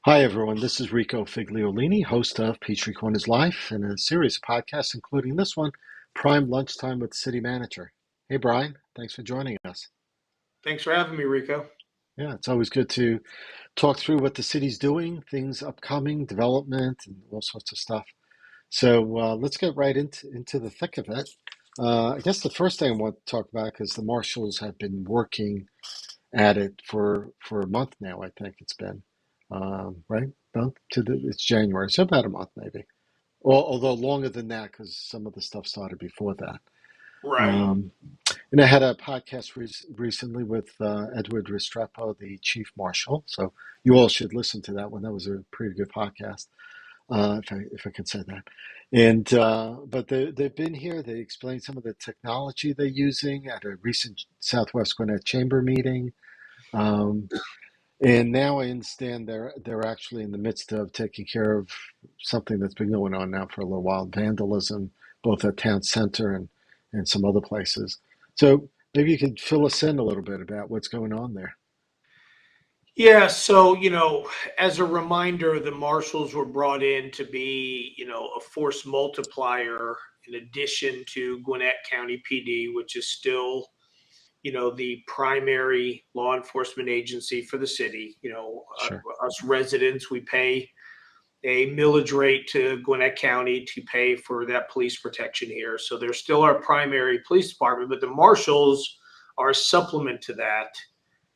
Hi, everyone. This is Rico Figliolini, host of Peachtree Corners Life, and a series of podcasts, including this one, Prime Lunchtime with the City Manager. Hey, Brian. Thanks for joining us. Thanks for having me, Rico. Yeah, it's always good to talk through what the city's doing, things upcoming, development, and all sorts of stuff. So let's get right into the thick of it. I guess the first thing I want to talk about, because the marshals have been working at it for a month now. I think it's been right. Well, it's January, so about a month maybe. Although longer than that, because some of the stuff started before that. Right. Um, and I had a podcast recently with Edward Restrepo, the chief marshal. So you all should listen to that one. That was a pretty good podcast, if I can say that. And but they've been here. They explained some of the technology they're using at a recent Southwest Gwinnett Chamber meeting. Um, and now I understand they're actually in the midst of taking care of something that's been going on now for a little while, vandalism, both at town center and some other places. So maybe you could fill us in a little bit about what's going on there. Yeah. So, as a reminder, the marshals were brought in to be, a force multiplier in addition to Gwinnett County PD, which is still, the primary law enforcement agency for the city. Sure. Us residents, we pay a millage rate to Gwinnett County to pay for that police protection here. So they're still our primary police department, but the marshals are a supplement to that.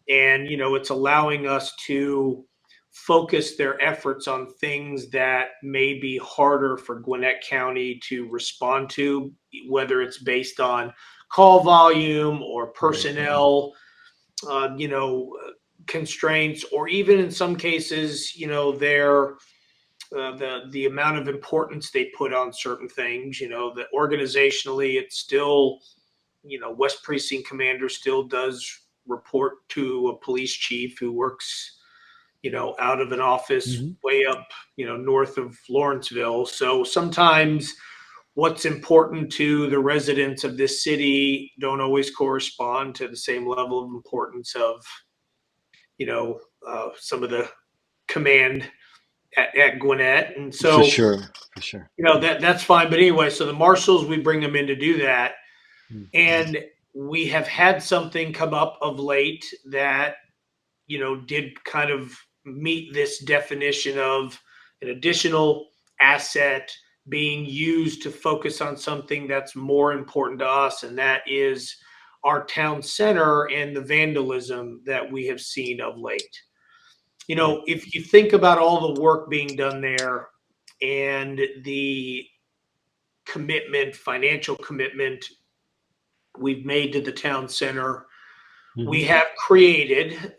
And it's allowing us to focus their efforts on things that may be harder for Gwinnett County to respond to, whether it's based on call volume or Right. personnel uh, you know constraints, or even in some cases their the amount of importance they put on certain things. That organizationally it's still, West Precinct Commander still does report to a police chief who works, out of an office Hmm. way up, north of Lawrenceville. So sometimes what's important to the residents of this city don't always correspond to the same level of importance of, some of the command at Gwinnett. And For so, sure. For sure. that's fine. But anyway, so the marshals, we bring them in to do that. Mhm. And we have had something come up of late that, did kind of meet this definition of an additional asset being used to focus on something that's more important to us, and that is our town center and the vandalism that we have seen of late. Right. If you think about all the work being done there and the financial commitment we've made to the town center, we Hmm. have created,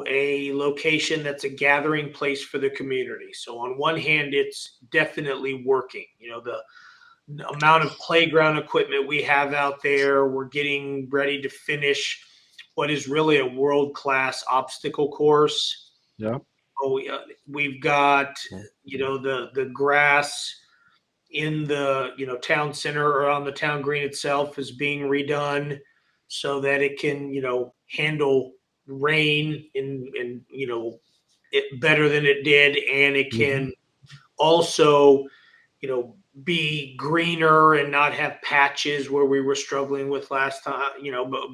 a location that's a gathering place for the community. So on one hand, it's definitely working. The amount of playground equipment we have out there, we're getting ready to finish what is really a world-class obstacle course. Yeah. We've got, Right. the grass in the, town center or on the town green itself is being redone so that it can, handle rain and it better than it did, and it Hmm. can also, be greener and not have patches where we were struggling with last time,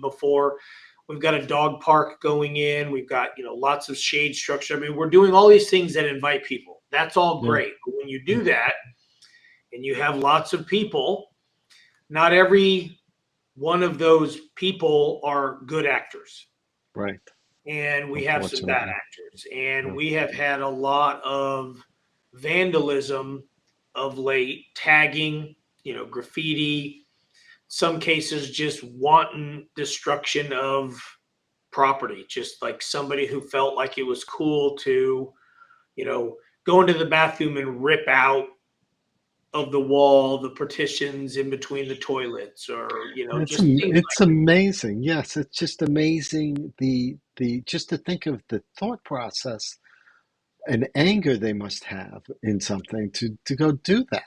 before. We've got a dog park going in. We've got, lots of shade structure. I mean, we're doing all these things that invite people. That's all Yeah. great. But when you do that and you have lots of people, not every one of those people are good actors. Right. And we have some bad Unfortunately. actors. And Yeah. we have had a lot of vandalism of late, tagging, graffiti, some cases just wanton destruction of property, just like somebody who felt like it was cool to, you know, go into the bathroom and rip out of the wall the partitions in between the toilets, or just things It's amazing. Yes, it's just amazing the just to think of the thought process and anger they must have in something to go do that.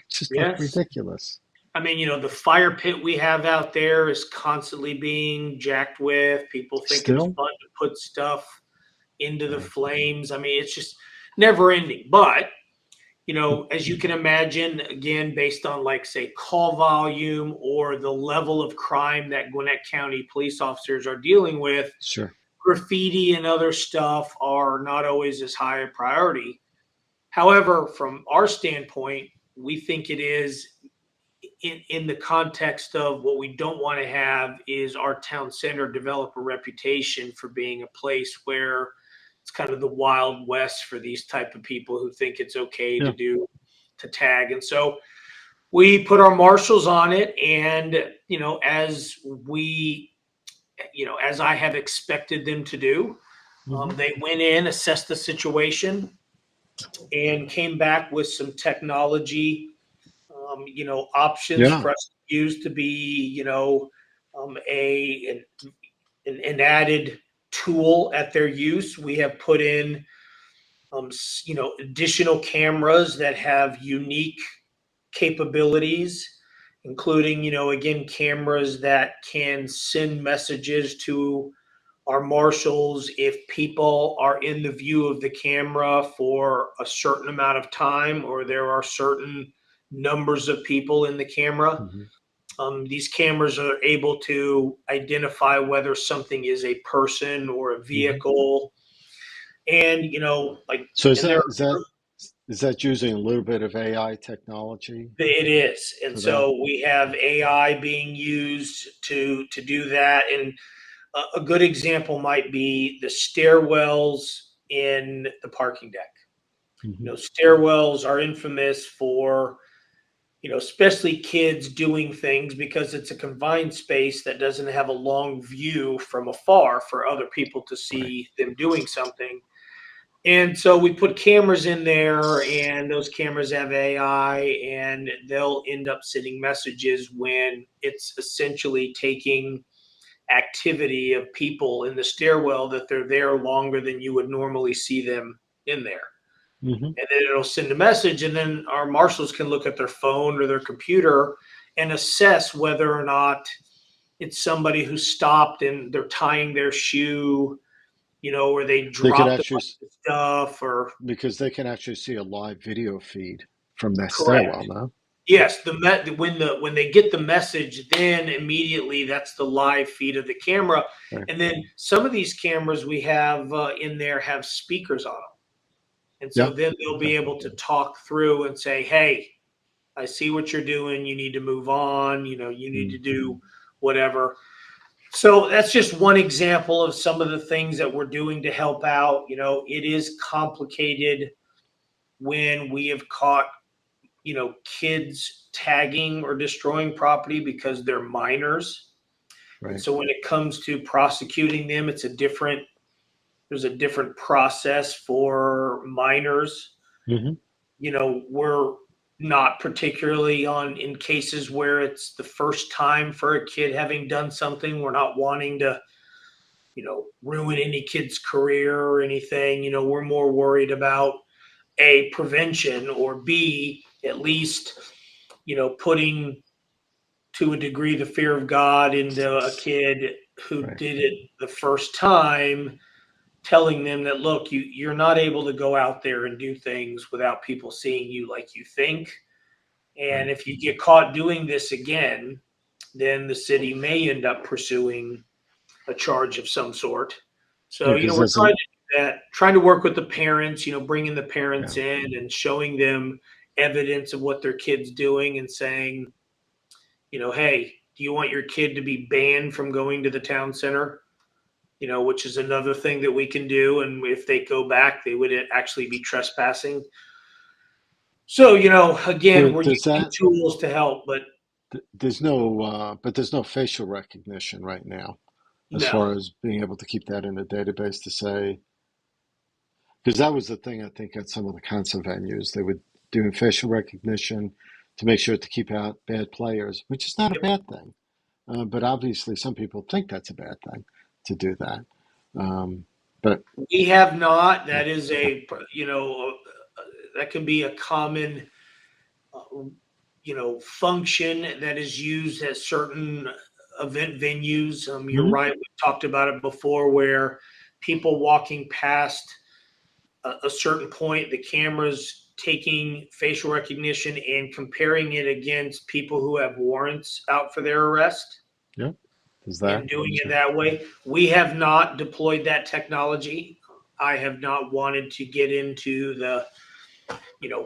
It's just like yes. ridiculous. I mean, the fire pit we have out there is constantly being jacked with. People think it's Still, fun to put stuff into the right? flames. I mean, it's just never ending. But as you can imagine, again, based on like say call volume or the level of crime that Gwinnett County police officers are dealing with, Sure. graffiti and other stuff are not always as high a priority. However, from our standpoint, we think it is in the context of what we don't want to have is our town center develop a reputation for being a place where it's kind of the wild west for these type of people who think it's okay Yeah. to tag. And so we put our marshals on it, and as we as I have expected them to do, Hmm. they went in, assessed the situation, and came back with some technology options Yeah. for us to use to be a an added tool at their use. We have put in additional cameras that have unique capabilities, including again cameras that can send messages to our marshals if people are in the view of the camera for a certain amount of time, or there are certain numbers of people in the camera. Hmm. These cameras are able to identify whether something is a person or a Hmm. vehicle. And, like, So and there, is that using a little bit of AI technology it is. And for that? so we have AI being used to do that. And a good example might be the stairwells in the parking deck. Hmm. Stairwells are infamous for especially kids doing things because it's a confined space that doesn't have a long view from afar for other people to Right. see them doing something. And so we put cameras in there, and those cameras have AI, and they'll end up sending messages when it's essentially taking activity of people in the stairwell that they're there longer than you would normally see them in there. Hmm. And then it'll send a message, and then our marshals can look at their phone or their computer and assess whether or not it's somebody who stopped and they're tying their shoe, or they They could dropped a actually, bunch of stuff, or because they can actually see a live video feed from that stairwell correct. now. Yes, when they get the message, then immediately that's the live feed of the camera, Right. and then some of these cameras we have in there have speakers on them, and so Yeah. then they'll be Exactly. able to talk through and say, "Hey, I see what you're doing. You need to move on. You need to Mm. do whatever." So that's just one example of some of the things that we're doing to help out. It is complicated when we have caught kids tagging or destroying property because they're minors. And Right. so when it comes to prosecuting them, there's a different process for minors. Hmm. We're not particularly on in cases where it's the first time for a kid having done something. We're not wanting to, ruin any kid's career or anything. We're more worried about A, prevention, or B, at least, putting to a degree the fear of God into a kid who Right. did it the first time, telling them that look, you're not able to go out there and do things without people seeing you like you think. And Right. if you get caught doing this again, then the city may end up pursuing a charge of some sort. Yeah. So, Because we're that's trying an, to do that, trying to work with the parents, bringing the parents yeah. in and showing them evidence of what their kid's doing and saying, hey, do you want your kid to be banned from going to the town center? Which is another thing that we can do. And if they go back, they would actually be trespassing. So, again, we're Does using that? tools to help, but There's no, but there's no facial recognition right now, as no. far as being able to keep that in a database to say, because that was the thing I think at some of the concert venues they would do facial recognition to make sure to keep out bad players, which is not a bad thing. But obviously, some people think that's a bad thing to do that. Um, but We have not. yeah. That is that can be a common, uh, function that is used at certain event venues. You're Hmm. right. We talked about it before where people walking past a certain point, the camera's taking facial recognition and comparing it against people who have warrants out for their arrest Yep. Does and that? doing it Sure. that way. We have not deployed that technology. I have not wanted to get into the,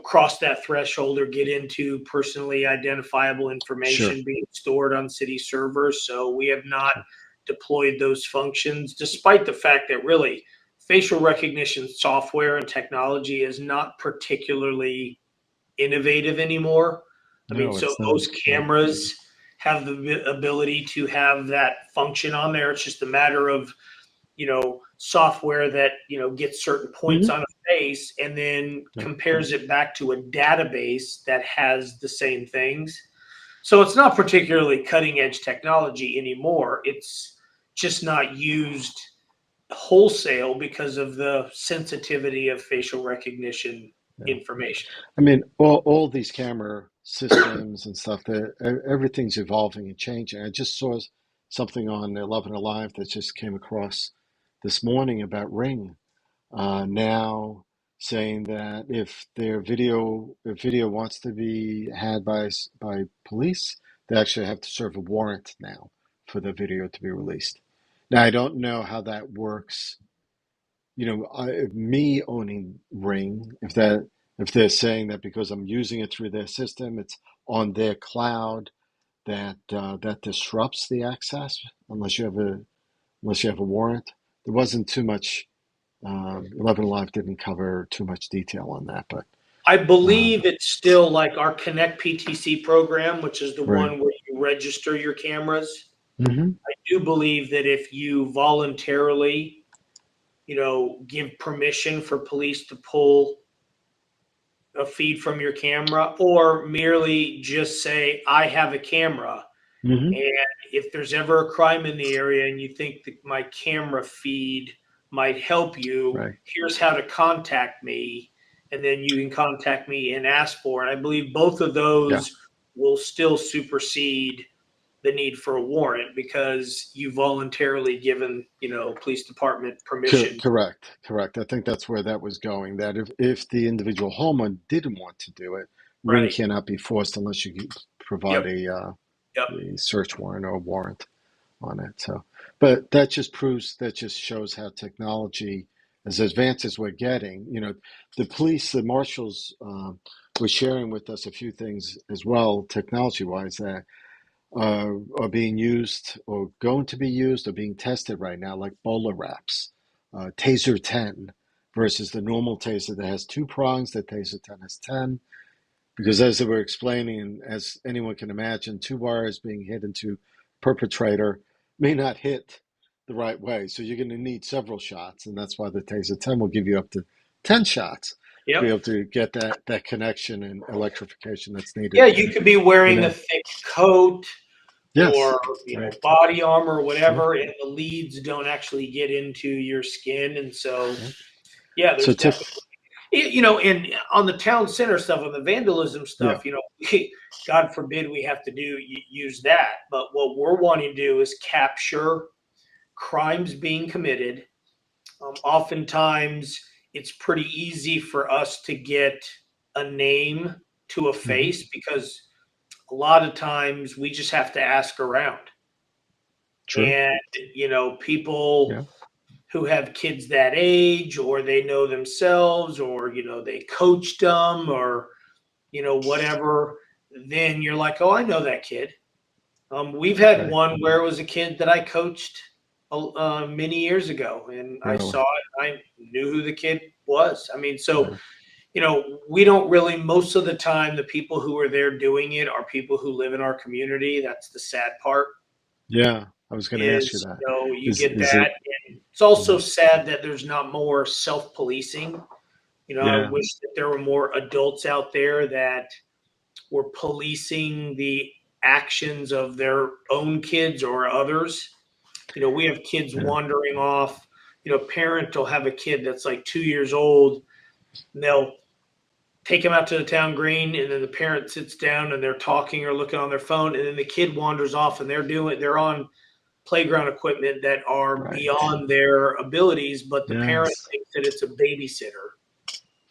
cross that threshold or get into personally identifiable Sure. information being stored on city servers. So we have not Sure. deployed those functions, despite the fact that really facial recognition software and technology is not particularly innovative anymore. I mean, No, so it's not. most Yeah. cameras have the ability to have that function on there. It's just a matter of, software that, gets certain points Hmm. on a face and then Yep. compares it back to a database that has the same things. So it's not particularly cutting edge technology anymore. It's just not used wholesale because of the sensitivity of facial recognition Yeah. information. I mean, all these camera systems and stuff, everything's evolving and changing. I just saw something on 11 Alive that just came across this morning about Ring now saying that if video wants to be had by police, they actually have to serve a warrant now for the video to be released. Now, I don't know how that works. Me owning Ring, if they're saying that because I'm using it through their system, it's on their cloud, that disrupts the access unless you have a warrant. There wasn't too much. 11 Live didn't cover too much detail on that, but I um, believe it's still like our Connect PTC program, which is the right. one where you register your cameras. Hmm. I do believe that if you voluntarily, give permission for police to pull a feed from your camera or merely just say, I have a camera. Hmm. And if there's ever a crime in the area and you think that my camera feed might help you, Right. here's how to contact me. And then you can contact me and ask for it. I believe both of Yeah. those will still supersede the need for a warrant because you voluntarily given, police department permission. Correct. Correct. I think that's where that was going. That if the individual homeowner didn't want to do it, Ring Right. cannot be forced unless you provide Yep. Yep. a search warrant or a warrant on it. So, but that just shows how technology, as advanced as we're getting, the police, the marshals, were sharing with us a few things as well, technology wise, that are being used or going to be used or being tested right now, like bowler wraps, Taser 10 versus the normal Taser that has two prongs, the Taser 10 has 10. Because as they were explaining, and as anyone can imagine, two wires being hit into perpetrator may not hit the right way. So you're going to need several shots. And that's why the Taser 10 will give you up to 10 shots to be Yep. able to get that connection and electrification that's Yeah. needed. You could be You wearing a know? thick coat Yes. or Right. body armor or Yeah. whatever, and the leads don't actually get into your skin, and so Yeah. yeah, So there's definitely and on the town center stuff, on the vandalism yeah. stuff, God forbid we have to use that, but what we're wanting to do is capture crimes being committed. Oftentimes, it's pretty easy for us to get a name to a Hmm. face because a lot of times we just have to ask around. True. And, people Yeah. who have kids that age, or they know themselves, or, they coached them, or, whatever, then you're like, oh, I know that kid. We've had Right. one where it was a kid that I coached many years ago, and I Really. saw it. I knew who the kid was. I mean, so Yeah. we don't really, most of the time, the people who are there doing it are people who live in our community. That's the sad part Yeah. I was going to ask you is, that. you get Is it? that. And it's also Mhm. sad that there's not more self-policing. I Yeah. wish that there were more adults out there that were policing the actions of their own kids or others. We have kids Yeah. wandering off. Parent will have a kid that's like 2 years old, and they'll take him out to the town green, and then the parent sits down and they're talking or looking on their phone, and then the kid wanders off and they're on playground equipment that are Right. beyond their abilities, but the parent Yes. thinks that it's a babysitter.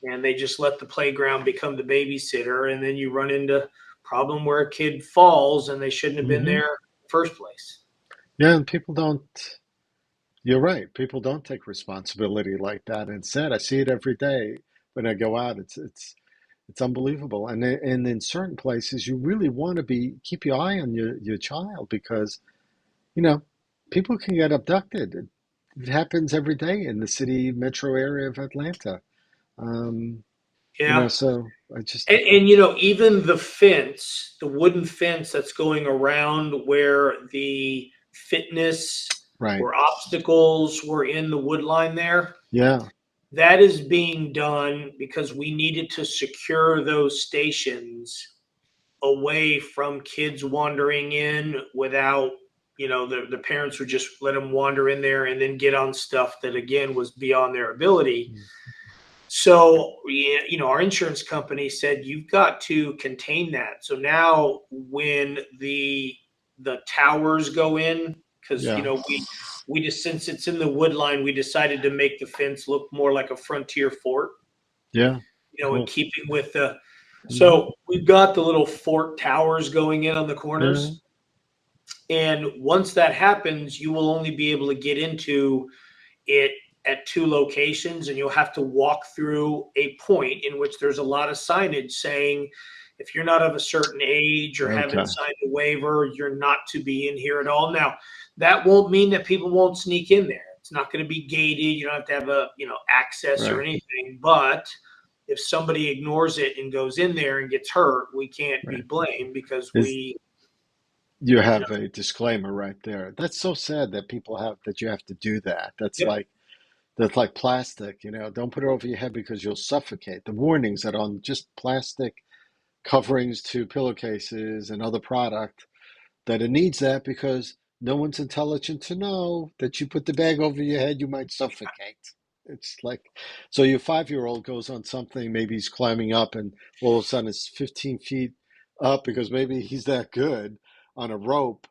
and they just let the playground become the babysitter, and then you run into problem where a kid falls and they shouldn't have been Hmm. there in the first place. Yeah, and people don't. You're right. People don't take responsibility like that. Instead, I see it every day when I go out. It's unbelievable. And in certain places, you really want to be keep your eye on your child because you know people can get abducted. It happens every day in the city metro area of Atlanta. Um, Yeah. so I just And even the fence, the wooden fence that's going around where the fitness right. or obstacles were in the wood line there, Yeah. that is being done because we needed to secure those stations away from kids wandering in without, the parents would just let them wander in there and then get on stuff that again was beyond their ability. So, our insurance company said you've got to contain that. So now when the towers go in, because Yeah. we just, since it's in the wood line, we decided to make the fence look more like a frontier fort, Yeah. in Cool. keeping with the. Hmm. So we've got the little fort towers going in on the Yeah. corners, and once that happens, you will only be able to get into it at two locations, and you'll have to walk through a point in which there's a lot of signage saying if you're not of a certain age or haven't Okay. signed a waiver, you're not to be in here at all. Now, that won't mean that people won't sneak in there. It's not going to be gated. You don't have to have access or Right. anything. But if somebody ignores it and goes in there and gets hurt, we can't be Right. blamed because Is we, You you know, have a disclaimer right there. That's so sad that people have that you have to do that. yep, That's like plastic, don't put it over your head because you'll suffocate. The warnings that on just plastic coverings to pillowcases and other product that it needs that because no one's intelligent to know that you put the bag over your head, you might suffocate. It's like, so your 5-year-old goes on something, maybe he's climbing up and all of a sudden it's 15 feet up because maybe he's that good on a rope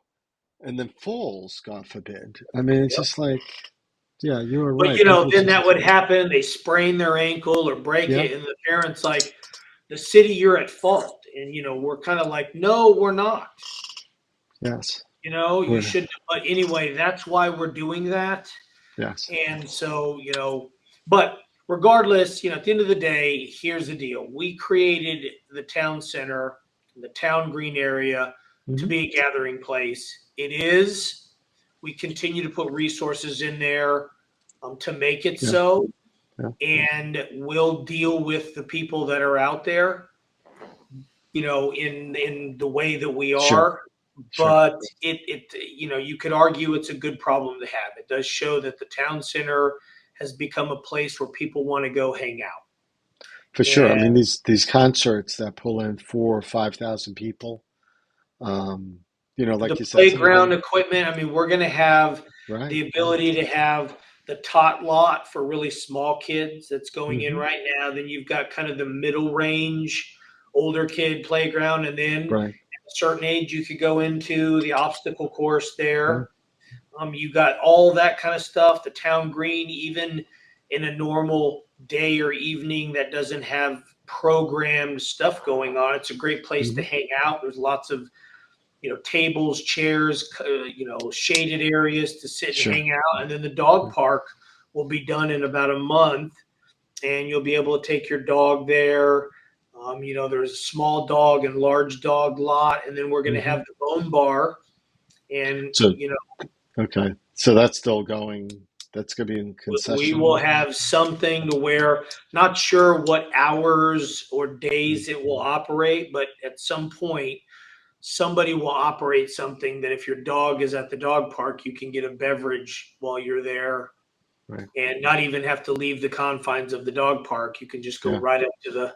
and then falls, God forbid. I mean, it's yep. just like, yeah, you were But right. People then that just, would happen. They sprain their ankle or break yeah, it, and the parents like, the city, you're at fault. And we're kind of like, no, we're not. yes, You we're, shouldn't. But anyway, that's why we're doing that. yes, And so, but regardless, at the end of the day, here's the deal: we created the town center, the town green area, to hmm, be a gathering place. It is. We continue to put resources in there to make it yeah, so, yeah, and we'll deal with the people that are out there, in the way that we sure, are. sure, But you could argue it's a good problem to have. It does show that the town center has become a place where people want to go hang out. for sure. I And mean, these concerts that pull in 4 or 5 thousand people, um, the like you said, some of playground them, equipment, I mean, we're going to have right, the right, ability to have the tot lot for really small kids that's going in hmm, right now. Then you've got kind of the middle range, older kid playground. And then at right, a certain age, you could go into the obstacle course yeah, there. You got all that kind of stuff. The town green, even in a normal day or evening that doesn't have programmed stuff going on, it's a great place to hmm, hang out. There's lots of tables, chairs, shaded areas to sit and sure, hang out. And then the dog yeah, park will be done in about a month, and you'll be able to take your dog there. There's a small dog and large dog lot, and then we're going to hmm. have the bone bar, and So, okay, so that's still going. That's going to be in we will concession. have something to where, not sure what hours or days it will operate, but at some point somebody will operate something that if your dog is at the dog park, you can get a beverage while you're there Right. and not even have to leave the confines of the dog park. You can just go Yeah. right up to the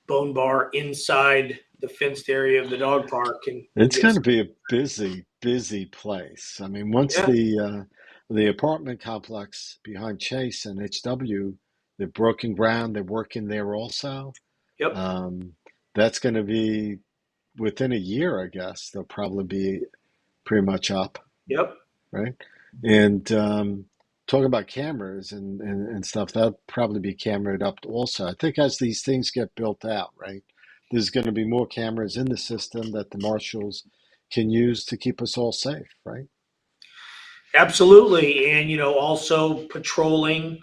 bone bar inside the fenced area of the dog park and It's get going to be a busy, busy place. I mean, once yeah, the apartment complex behind Chase and HW, they're broken ground. They're working there also. yep, Um, that's going to be within a year, I guess. They'll probably be pretty much up, yep. right? And talking about cameras and stuff, that'll probably be cameraed up also. I think as these things get built out, right, there's going to be more cameras in the system that the marshals can use to keep us all safe, right? Absolutely. And, also patrolling,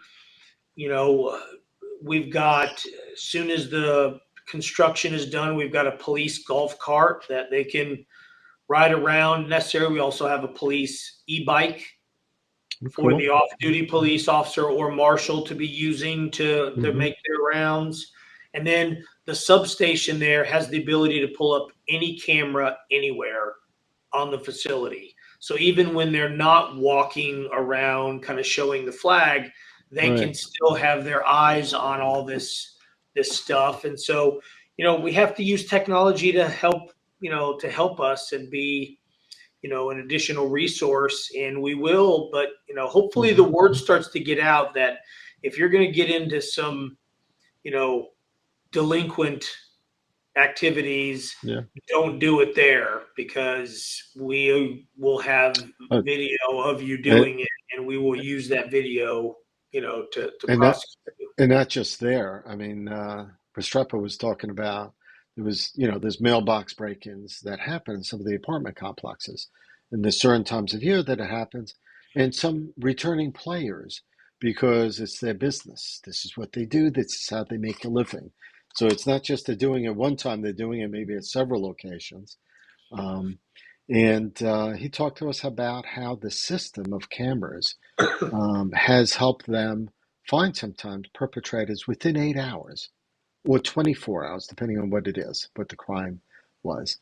you know, we've got, as soon as the construction is done, we've got a police golf cart that they can ride around. Necessarily, we also have a police e-bike for Cool. the off-duty police officer or marshal to be using to Hmm. make their rounds. And then the substation there has the ability to pull up any camera anywhere on the facility. So even when they're not walking around kind of showing the flag, they Right. can still have their eyes on all this stuff. And so, we have to use technology to help us and be, an additional resource, and we will. But, hopefully the Hmm. word starts to get out that if you're going to get into some, you know, delinquent activities, Yeah. don't do it there, because we will have Uh, video of you and, doing it, and we will use that video, to and that prosecute you. and not just there. I mean, Restrepo was talking about there's mailbox break-ins that happen in some of the apartment complexes, and there's certain times of year that it happens, and some returning players because it's their business. This is what they do. This is how they make a living. So it's not just they're doing it one time; they're doing it maybe at several locations. Um, and he talked to us about how the system of cameras has helped them find sometimes perpetrators within 8 hours or 24 hours, depending on what it is, what the crime was.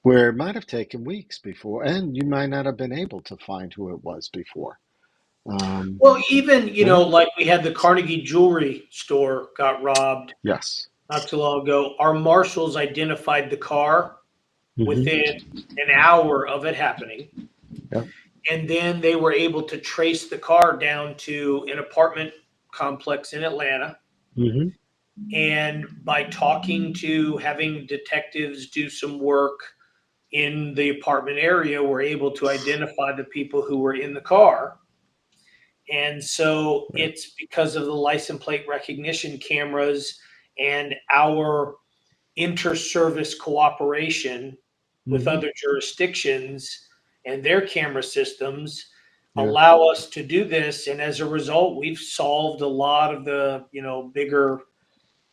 Where it might have taken weeks before, and you might not have been able to find who it was before. Um, Well, even, right? like we had the Carnegie jewelry store got robbed Yes. not too long ago. Our marshals identified the car Hmm. within an hour of it happening. Yep. And then they were able to trace the car down to an apartment complex in Atlanta. Hmm. And by having detectives do some work in the apartment area, we're able to identify the people who were in the car. And so Right. it's because of the license plate recognition cameras and our inter-service cooperation with Hmm. other jurisdictions and their camera systems Yeah. allow us to do this. And as a result, we've solved a lot of the, bigger,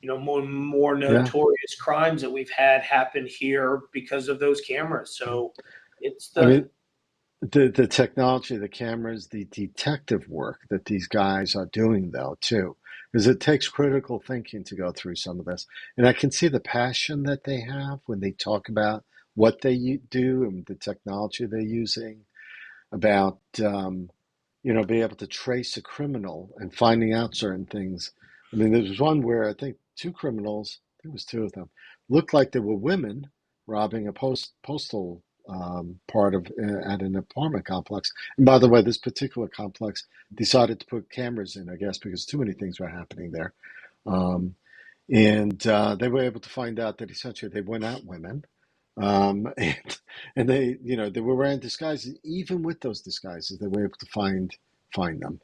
more Yeah. notorious crimes that we've had happen here because of those cameras. So it's I the mean, the technology, the cameras, the detective work that these guys are doing, though, too, because it takes critical thinking to go through some of this. And I can see the passion that they have when they talk about what they do and the technology they're using, about, being able to trace a criminal and finding out certain things. I mean, there was one where I think two criminals, there was two of them, looked like they were women robbing a postal part of at an apartment complex. And by the way, this particular complex decided to put cameras in, I guess, because too many things were happening there. Um, and they were able to find out that essentially they were not women. And they were wearing disguises. Even with those disguises, they were able to find them.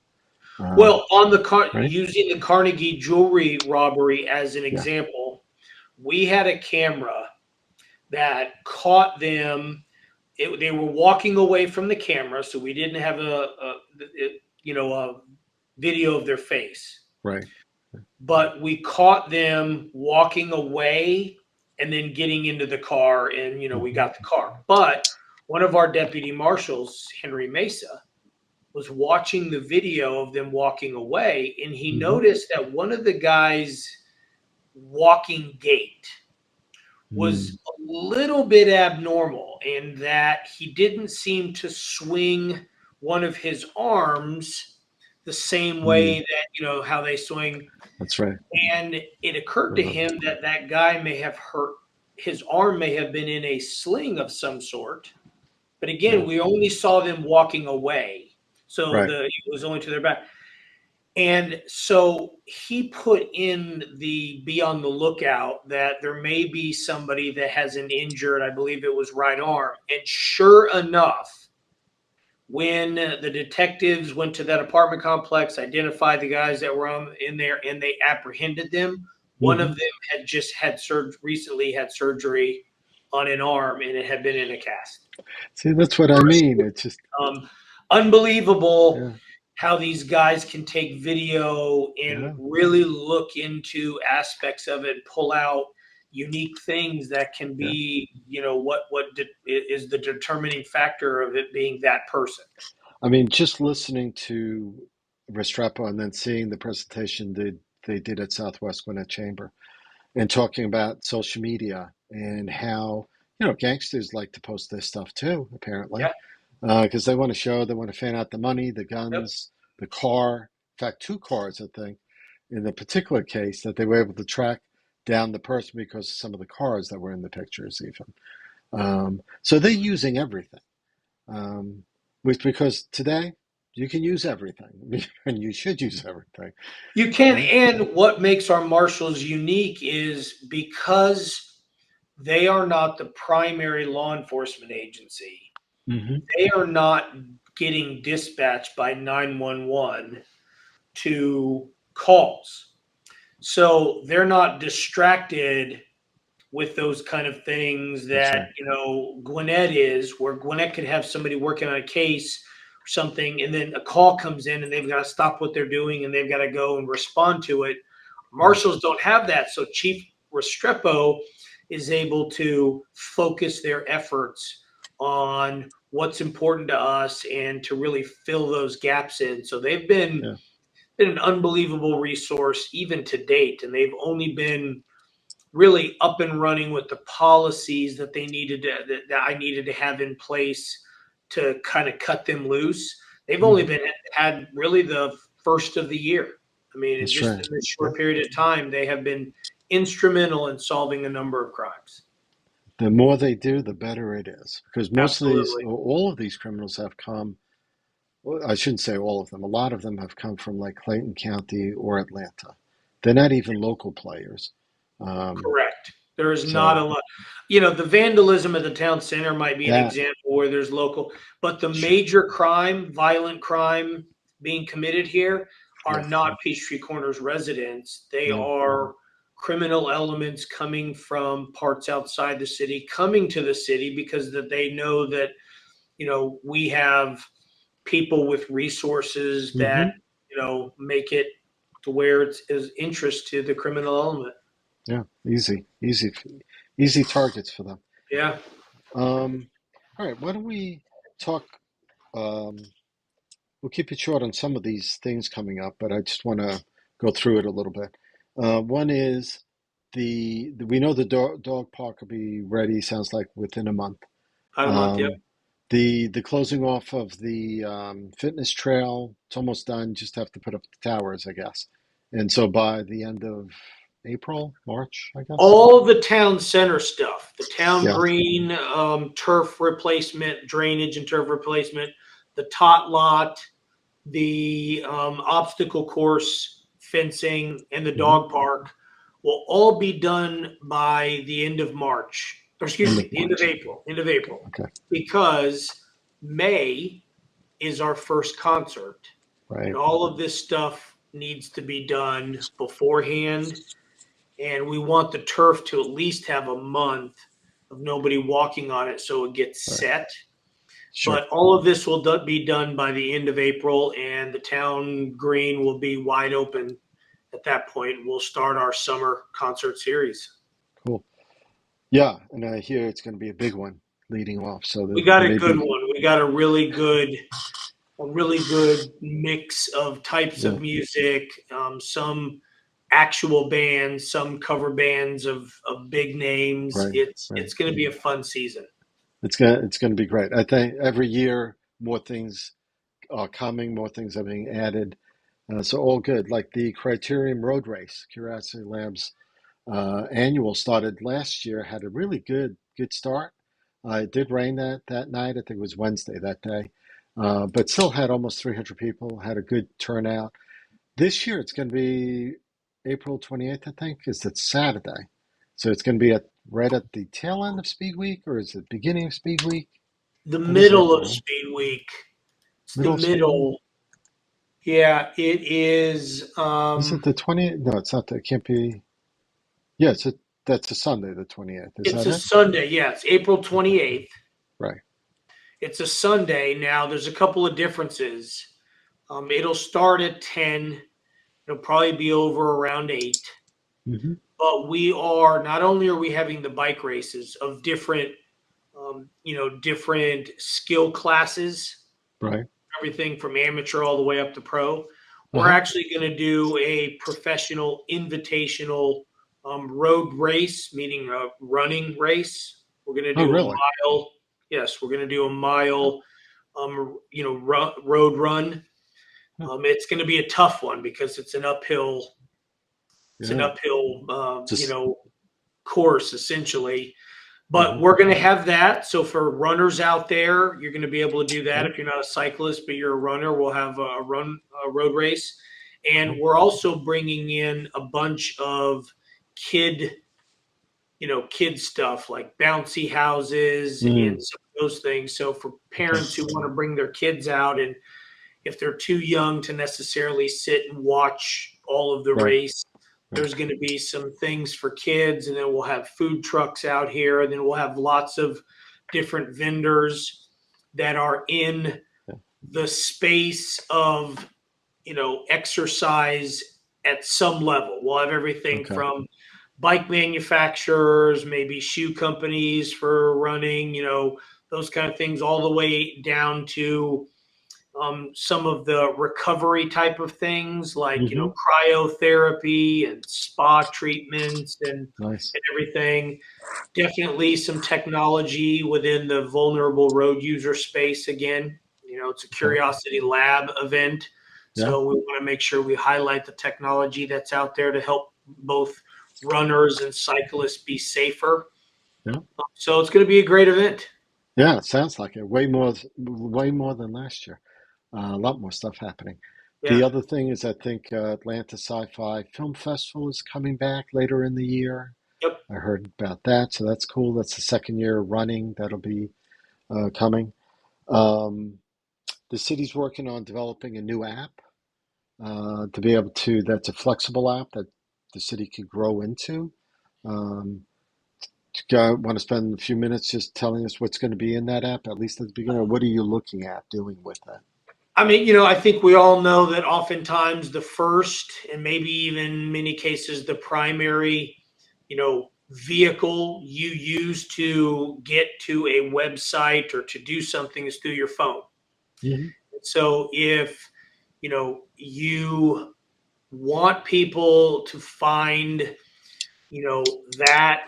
Um, Well, on the right? using the Carnegie jewelry robbery as an Yeah. example, we had a camera that caught them. They were walking away from the camera, so we didn't have a video of their face, Right. but we caught them walking away and then getting into the car, and we Hmm. got the car. But one of our deputy marshals, Henry Mesa, was watching the video of them walking away, and he Hmm. noticed that one of the guys' walking gait Mm. was a little bit abnormal in that he didn't seem to swing one of his arms the same way Mm. that, how they swing. That's right. And it occurred to him that that guy may have hurt his arm, may have been in a sling of some sort. But Yeah. again, we only saw them walking away. So Right. it was only to their back. And so he put in the be on the lookout that there may be somebody that has an injured, I believe it was right arm. And sure enough, when the detectives went to that apartment complex, identified the guys that were in there, and they apprehended them. One of Hmm. them had just had recently had surgery on an arm, and it had been in a cast. See, that's what I mean. It's just, Um, Unbelievable yeah, how these guys can take video and yeah, really look into aspects of it, pull out unique things that can yeah. be, is the determining factor of it being that person. I mean, just listening to Restrepo and then seeing the presentation they did at Southwest Gwinnett Chamber and talking about social media and how, gangsters like to post this stuff too, apparently, Yeah. because they want to show, they want to fan out the money, the Yep. guns, the car. In fact, two cars, I think, in the particular case that they were able to track down the person because of some of the cars that were in the pictures, even. So they're using everything, which because today you can use everything and you should use everything. You can, Yeah. and what makes our marshals unique is because they are not the primary law enforcement agency. Hmm. They are not getting dispatched by 911 to calls. So they're not distracted with those kind of things That's that, right. Gwinnett is, where Gwinnett could have somebody working on a case or something, and then a call comes in and they've got to stop what they're doing and they've got to go and respond to it. Yeah. Marshals don't have that. So Chief Restrepo is able to focus their efforts on what's important to us and to really fill those gaps in. So they've Yeah. been an unbelievable resource even to date, and they've only been really up and running with the policies that that I needed to have in place to kind of cut them loose. They've only Hmm. been had really the first of the year. I mean, in That's just right. in this Yeah. short period of time, they have been instrumental in solving a number of crimes. The more they do, the better it is. Because most of these, Absolutely. or all of these criminals have come, well, I shouldn't say all of them, a lot of them have come from like Clayton County or Atlanta. They're not even local players. Um, Correct. There is not so a lot. The vandalism at the town center might be an that, example where there's local, but the sure. major crime, violent crime being committed here are Yeah. not Peachtree Corners residents. They No. are criminal elements coming from parts outside the city, coming to the city because that they know that, we have people with resources that, Hmm. make it to where it's is interest to the criminal element. Yeah. Easy targets for them. Yeah. Um, all right. Why don't we talk? Um, we'll keep it short on some of these things coming up, but I just want to go through it a little bit. One is we know the dog park will be ready. Sounds like within a month. About a month. Yep. Um, the closing off of the fitness trail, it's almost done. Just have to put up the towers, I guess. And so by the end of April, March, I guess. All the town center stuff, the town Yeah. green, turf replacement, drainage and turf replacement, the tot lot, the obstacle course fencing, and the Hmm. dog park will all be done by the end of March, or excuse End me, of the end of March. April, end of April, Okay. because May is our first concert, and Right. all of this stuff needs to be done beforehand, and we want the turf to at least have a month of nobody walking on it so it gets Right. set. Sure. But all of this will be done by the end of April, and the town green will be wide open at that point. We'll start our summer concert series. Cool. Yeah, and I hear it's going to be a big one leading off. So We there got a may good be, one. We got a really good mix of types yeah, of music. Some actual bands, some cover bands of big names. right, right. It's going to be a fun season. It's gonna be great. I think every year more things are coming, more things are being added. So all good. Like the Criterium Road Race, Curiosity Labs annual started last year, had a really good start. It did rain that night. I think it was Wednesday that day, but still had almost 300 people. Had a good turnout. This year it's going to be April 28th, I think. Is it Saturday? So it's going to be right at the tail end of Speed Week, or is it beginning of Speed Week? The What is it? middle Do you of know? Speed Week. It's the Middle school? middle. Yeah, it is. Is it the 20th? No, it's not. It can't be. Yeah, that's a Sunday, the 28th. Is It's that a it? Sunday. Yeah, it's April Okay. 28th. Right. It's a Sunday. Now, there's a couple of differences. It'll start at 10. It'll probably be over around 8. Mm-hmm. But we are not only are we having the bike races of different, different skill classes, Right. everything from amateur all the way up to pro. We're Uh-huh. actually going to do a professional invitational road race, meaning a running race. We're going to Oh, do a really? mile. Yes, we're going to do a mile, road run. Huh. It's going to be a tough one because it's an uphill. It's an Yeah. uphill, Just. course essentially. But Mm-hmm. we're going to have that. So for runners out there, you're going to be able to do that. Okay. If you're not a cyclist, but you're a runner, we'll have a road race. And Cool. we're also bringing in a bunch of kid, kid stuff like bouncy houses and Mm. some of those things. So for Okay. parents who want to bring their kids out, and if they're too young to necessarily sit and watch all of the Right. race, Right. there's going to be some things for kids, and then we'll have food trucks out here, and then we'll have lots of different vendors that are in Yeah. the space of exercise at some level. We'll have everything Okay. from bike manufacturers, maybe shoe companies for running, those kind of things, all the way down to some of the recovery type of things like Mm-hmm. cryotherapy and spa treatments Nice. and everything. Definitely some technology within the vulnerable road user space. Again, it's a Okay. curiosity lab event, Yeah. so we want to make sure we highlight the technology that's out there to help both runners and cyclists be safer. Yeah. So it's going to be a great event. Yeah. It sounds like it. Way more than last year. A lot more stuff happening. The Yeah. other thing is, I think Atlanta Sci-Fi Film Festival is coming back later in the year. Yep. I heard about that, so that's cool. That's the second year running that'll be coming. Um, the city's working on developing a new app to be able to. That's a flexible app that the city could grow into. Um, Want to spend a few minutes just telling us what's going to be in that app, at least at the beginning? Or what are you looking at doing with that? I mean, I think we all know that oftentimes the first, and maybe even many cases the primary, vehicle you use to get to a website or to do something is through your phone. Hmm. So if, you want people to find, that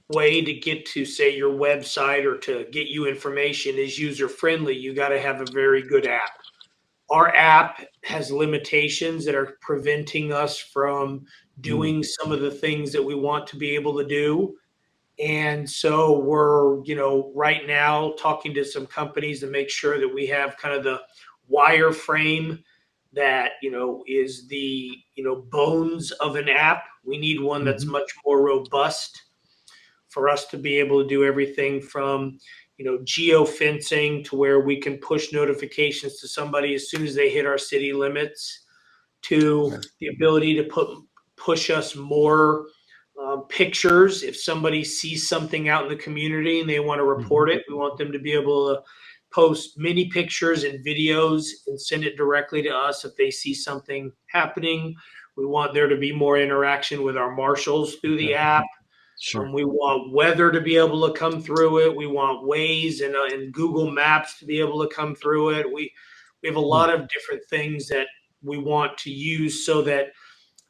way to get to, say, your website or to get you information is user friendly, you got to have a very good app. Our app has limitations that are preventing us from Mm. doing some of the things that we want to be able to do. And so we're, right now talking to some companies to make sure that we have kind of the wireframe that, is the, bones of an app. We need one that's Hmm. much more robust for us to be able to do everything from geo fencing to where we can push notifications to somebody as soon as they hit our city limits, to Right. the ability to push us more pictures. If somebody sees something out in the community and they want to Hmm. report it, we want them to be able to post many pictures and videos and send it directly to us if they see something happening. We want there to be more interaction with our marshals through the Okay. app. Sure. We want weather to be able to come through it. We want Waze and Google Maps to be able to come through it. We have a Mm. lot of different things that we want to use so that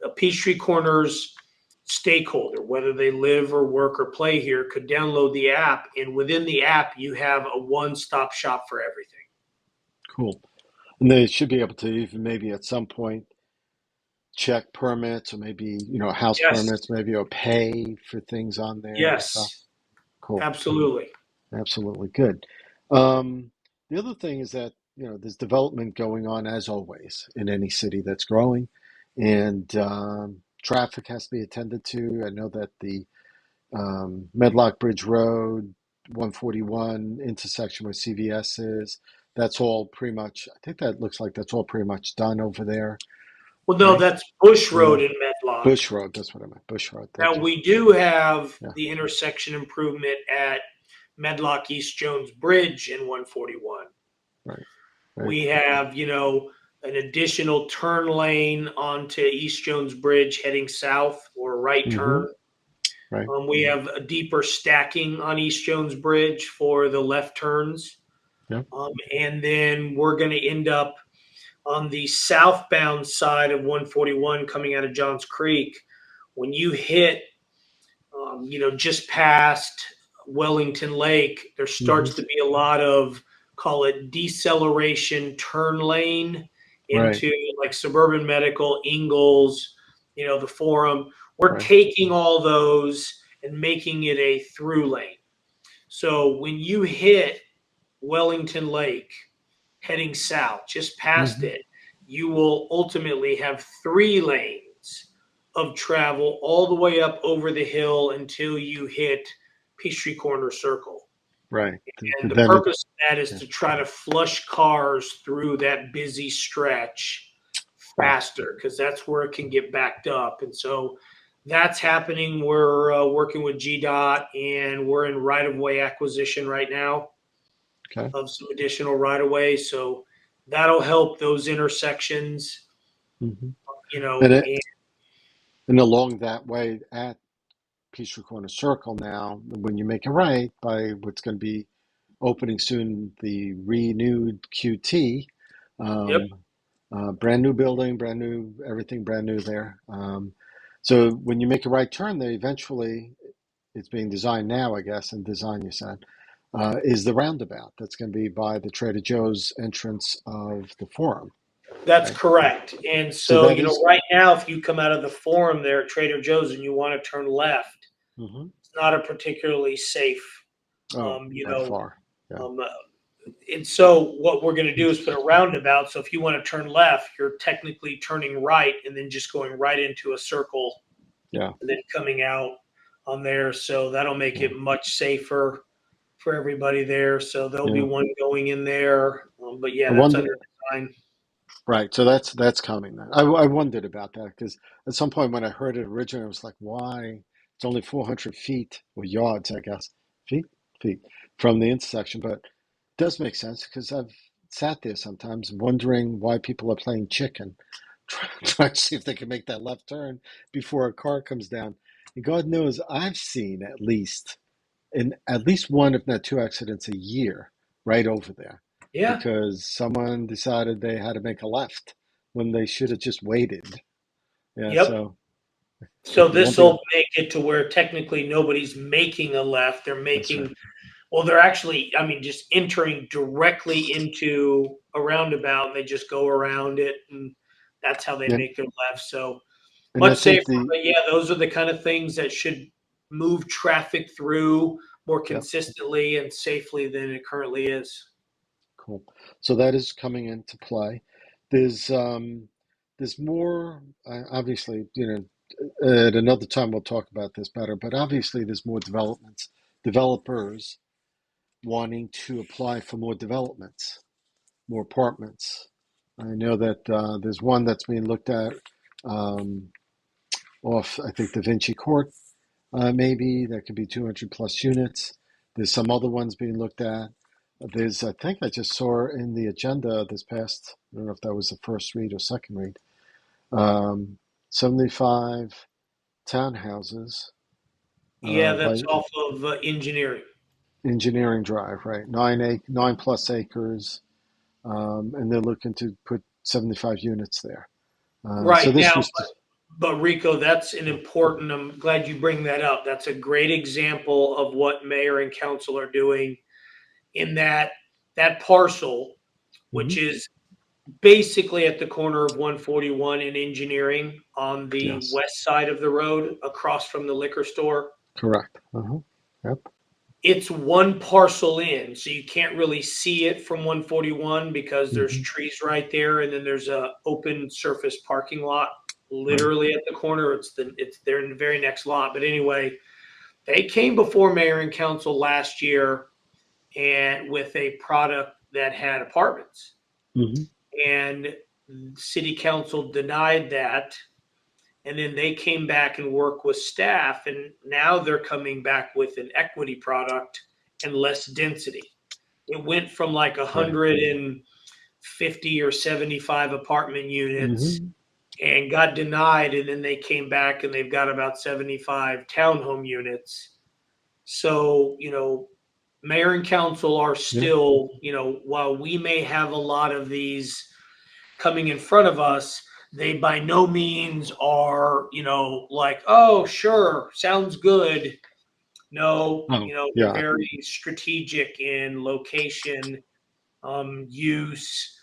a Peachtree Corners stakeholder, whether they live or work or play here, could download the app, and within the app, you have a one-stop shop for everything. Cool. And they should be able to even maybe at some point check permits or maybe, house Yes, permits, maybe, or pay for things on there and stuff. yes, Cool. absolutely. Absolutely good. Um, the other thing is that, there's development going on as always in any city that's growing, and traffic has to be attended to. I know that the Medlock Bridge Road, 141 intersection where CVS is, that's all pretty much, I think that looks like that's all pretty much done over there, Well, no, right? that's Bush Or Road no, in Medlock. Bush Road, that's what I meant, Bush Road, Now thank you. we do have Yeah, the intersection improvement at Medlock East Jones Bridge in 141. right, right. We have, an additional turn lane onto East Jones Bridge heading south or a right Mm-hmm, turn. right. We have a deeper stacking on East Jones Bridge for the left turns. Yeah. And then we're going to end up on the southbound side of 141 coming out of Johns Creek. When you hit, just past Wellington Lake, there Mm-hmm, starts to be a lot of, call it deceleration turn lane right, into like Suburban Medical, Ingalls, the Forum. We're right. taking all those and making it a through lane. So when you hit Wellington Lake heading south, just past Mm-hmm, it, you will ultimately have 3 lanes of travel all the way up over the hill until you hit Peachtree Corner Circle. right. And the Then it, purpose of that is yeah, to try to flush cars through that busy stretch yeah, faster because that's where it can get backed up. And so that's happening. We're working with GDOT and we're in right of way acquisition right now okay. of some additional right of way. So that'll help those intersections, Mm-hmm. you know, And it, and and along that way at Peachtree Corner Circle now, when you make it right by what's going to be opening soon, the renewed QT, yep, um, brand new building, brand new everything, brand new there. So when you make a right turn there, eventually it's being designed now, I guess, and design you said, is the roundabout that's going to be by the Trader Joe's entrance of the Forum, that's right? correct. And So so, that is, right now, if you come out of the Forum there at Trader Joe's and you want to turn left, mhm. it's not a particularly safe, Oh, um, you by know, far, yeah. um, uh, and so what we're going to do is put a roundabout. So if you want to turn left, you're technically turning right and then just going right into a circle Yeah, and then coming out on there. So that'll make yeah, it much safer for everybody there. So there'll be yeah. one going in there. But yeah, I that's under wonder, design. right, so that's coming then. I wondered about that because at some point when I heard it originally, I was like, why? It's only 400 feet or yards, I guess, feet, feet from the intersection, but it does make sense because I've sat there sometimes wondering why people are playing chicken, trying to see if they can make that left turn before a car comes down. And God knows I've seen at least one, if not two accidents a year right over there Yeah. because someone decided they had to make a left when they should have just waited. Yeah, Yep. so So one this thing, will make it to where technically nobody's making a left. They're that's right. making, well, they're actually, just entering directly into a roundabout and they just go around it. And that's how they Yeah, make their left. So and I much think safer. But yeah, those are the kind of things that should move traffic through more yeah, consistently and safely than it currently is. cool. So that is coming into play. There's more, obviously, at another time we'll talk about this better, but obviously there's more developers wanting to apply for more developments, more apartments. I know that there's one that's being looked at um, off, I think, Da Vinci Court, maybe. That could be 200 plus units. There's some other ones being looked at. There's, I think I just saw in the agenda this past, I don't know if that was the first read or second read, um, 75 townhouses Yeah, by that's off of engineering. Engineering Drive, right? 9+ acres, and they're looking to put 75 units there. So Right this now, was, but Rico, that's an important. I'm glad you bring that up. That's a great example of what mayor and council are doing in that parcel, which mhm, is basically at the corner of 141 and engineering on the yes, west side of the road across from the liquor store. correct. Uh-huh. Yep. It's one parcel in, so you can't really see it from 141 because there's Hmm. trees right there, and then there's a open surface parking lot Right. literally at the corner. It's there in the very next lot. But anyway, they came before mayor and council last year and with a that had apartments. Hmm. And city council denied that. And then they came back and worked with staff. And now they're coming back with an equity product and less density. It went from like Right. 150 or 75 apartment units Hmm. and got denied. And then they came back and they've got about 75 townhome units. So, mayor and council are Yeah. still, while we may have a lot of these coming in front of us, they by no means are, like, oh, sure, sounds good. No, Oh, they're yeah. very strategic in location, use,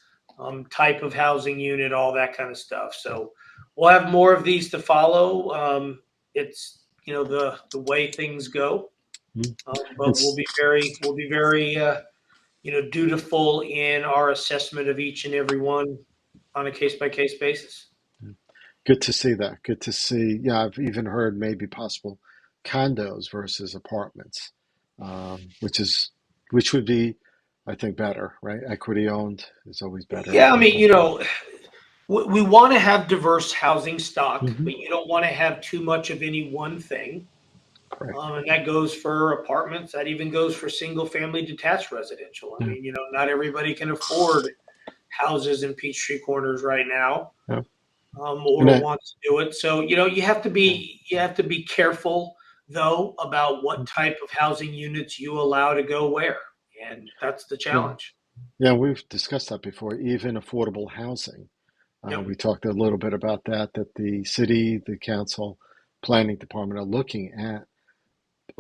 type of housing unit, all that kind of stuff. So we'll have more of these to follow. It's the way things go, Mhm. but It's we'll be very dutiful in our assessment of each and every one on a case by case basis. good to see that. Good to see. Yeah, I've even heard maybe possible condos versus apartments, which would be, I think, better, right? Equity owned is always better, Yeah, I I mean, think. we want to have diverse housing stock, Hmm. but you don't want to have too much of any one thing. Correct. And that goes for apartments. That even goes for single family detached residential. I Yeah. mean, not everybody can afford houses in Peachtree Corners right now, Yeah. And or wants to do it. So, yeah. you have to be careful though about what type of housing units you allow to go where. And that's the Yeah. challenge. Yeah. We've discussed that before. Even affordable housing. Yep. We talked a little bit about that the city, the council, planning department are looking at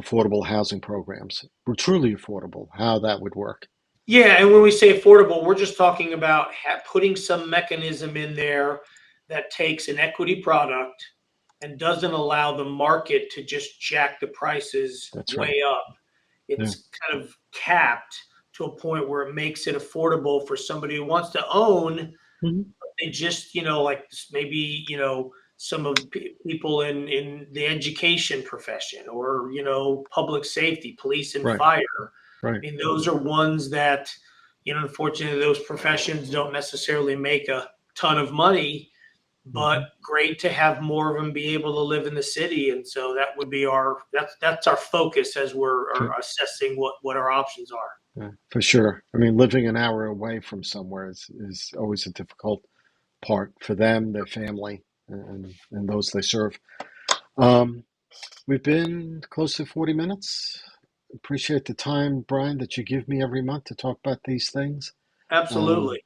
affordable housing programs. Were truly affordable, how that would work. Yeah, and when we say affordable, we're just talking about putting some mechanism in there that takes an equity product and doesn't allow the market to just jack the prices That's right. way up. Yeah. It's kind of capped to a point where it makes it affordable for somebody who wants to own. Hmm. They just, like maybe, some of people in the education profession, or, public safety, police and Right. fire. Right. I mean, those are ones that, unfortunately, those professions don't necessarily make a ton of money, but Hmm. great to have more of them be able to live in the city. And so that would be that's our focus as we're Okay. assessing what our options are. Yeah, for sure. I mean, living an hour away from somewhere is always a difficult part for them, their family, and those they serve. Um, we've been close to 40 minutes. Appreciate the time, Brian, that you give me every month to talk about these things. Um, Absolutely.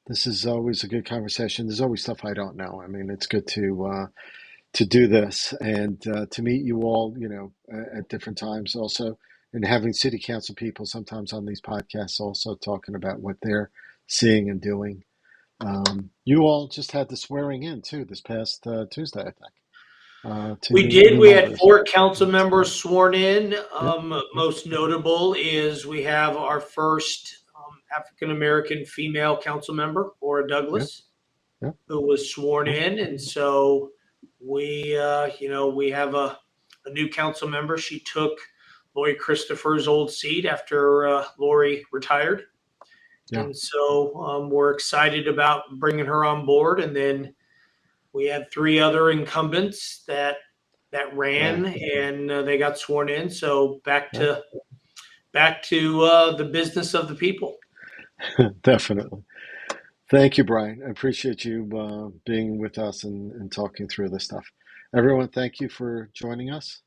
this is always a good conversation. There's always stuff I don't know. I mean, it's good to do this and to meet you all, at different times also, and having city council people sometimes on these podcasts also talking about what they're seeing and doing. You all just had the swearing in too this past Tuesday, I think, to We new did. We had members. 4 council members sworn in. Yeah, Most notable is we have our first African American female council member, Laura yeah, Douglas, yeah. who was sworn Cool. in. And so we have a new council member. She took Lori Christopher's old seat after Lori retired. Yeah, And so we're excited about bringing her on board. And then we had 3 other incumbents that yeah. ran, and they got sworn in. So Yeah. back to the business of the people. Definitely. Thank you, Brian. I appreciate you being with us and talking through this stuff. Everyone, thank you for joining us.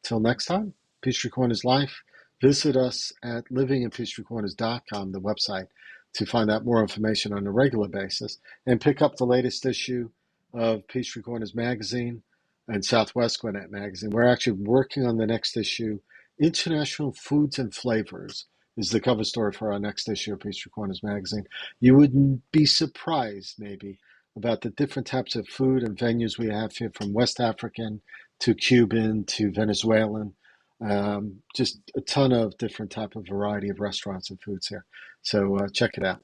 Till next time, Peachtree Corners Life. Visit us at livinginpeachtreecorners.com, the website, to find out more information on a regular basis and pick up the latest issue of Peachtree Corners Magazine and Southwest Gwinnett Magazine. We're actually working on the next issue. International Foods and Flavors is the cover story for our next issue of Peachtree Corners Magazine. You would be surprised, maybe, about the different types of food and venues we have here, from West African to Cuban to Venezuelan. Just a ton of different type of variety of restaurants and foods here. So check it out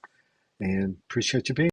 and appreciate you being